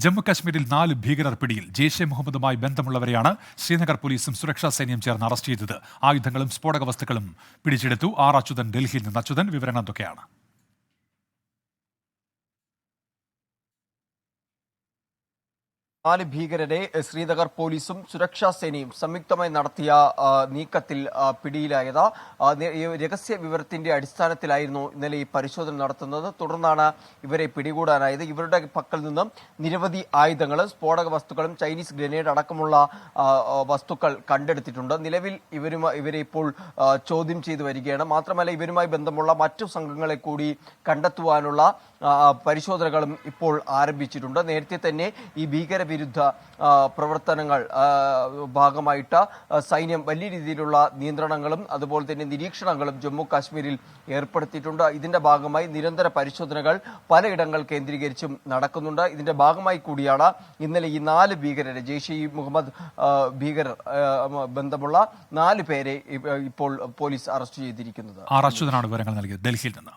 ജമ്മു കാശ്മീരിൽ 4 ഭീകരർ പിടിയിൽ. ജെയ്ഷെ മുഹമ്മദുമായി ബന്ധമുള്ളവരെയാണ് ശ്രീനഗർ പോലീസും സുരക്ഷാ സേനയും ചേർന്ന് അറസ്റ്റ് ചെയ്തത്. ആയുധങ്ങളും സ്ഫോടക വസ്തുക്കളും പിടിച്ചെടുത്തു. ആർ അച്യുതൻ ഡൽഹിയിൽ നിന്ന്. അച്യുതൻ, വിവരങ്ങൾ എന്തൊക്കെയാണ്? 4 ഭീകരരെ ശ്രീനഗർ പോലീസും സുരക്ഷാ സേനയും സംയുക്തമായി നടത്തിയ നീക്കത്തിൽ പിടിയിലായത്. രഹസ്യ വിവരത്തിന്റെ അടിസ്ഥാനത്തിലായിരുന്നു ഇന്നലെ ഈ പരിശോധന നടത്തുന്നത്. തുടർന്നാണ് ഇവരെ പിടികൂടാനായത്. ഇവരുടെ പക്കൽ നിന്നും നിരവധി ആയുധങ്ങൾ, സ്ഫോടക വസ്തുക്കളും ചൈനീസ് ഗ്രനേഡ് അടക്കമുള്ള വസ്തുക്കൾ കണ്ടെടുത്തിട്ടുണ്ട്. നിലവിൽ ഇവരെ ഇപ്പോൾ ചോദ്യം ചെയ്തു വരികയാണ്. മാത്രമല്ല, ഇവരുമായി ബന്ധമുള്ള മറ്റു സംഘങ്ങളെ കൂടി കണ്ടെത്തുവാനുള്ള പരിശോധനകളും ഇപ്പോൾ ആരംഭിച്ചിട്ടുണ്ട്. നേരത്തെ തന്നെ ഈ ഭീകരവിരുദ്ധ പ്രവർത്തനങ്ങൾ ഭാഗമായിട്ട് സൈന്യം വലിയ രീതിയിലുള്ള നിയന്ത്രണങ്ങളും അതുപോലെ തന്നെ നിരീക്ഷണങ്ങളും ജമ്മു കാശ്മീരിൽ ഏർപ്പെടുത്തിയിട്ടുണ്ട്. ഇതിന്റെ ഭാഗമായി നിരന്തര പരിശോധനകൾ പലയിടങ്ങൾ കേന്ദ്രീകരിച്ചും നടക്കുന്നുണ്ട്. ഇതിന്റെ ഭാഗമായി കൂടിയാണ് ഇന്നലെ ഈ 4 ഭീകരരെ, ജെയ്ഷെ മുഹമ്മദ് ഭീകരർ ബന്ധമുള്ള 4 പേരെ ഇപ്പോൾ പോലീസ് അറസ്റ്റ് ചെയ്തിരിക്കുന്നത്. ആർ അച്യുതനാണ് വിവരങ്ങൾ നൽകിയത് ഡൽഹിയിൽ നിന്ന്.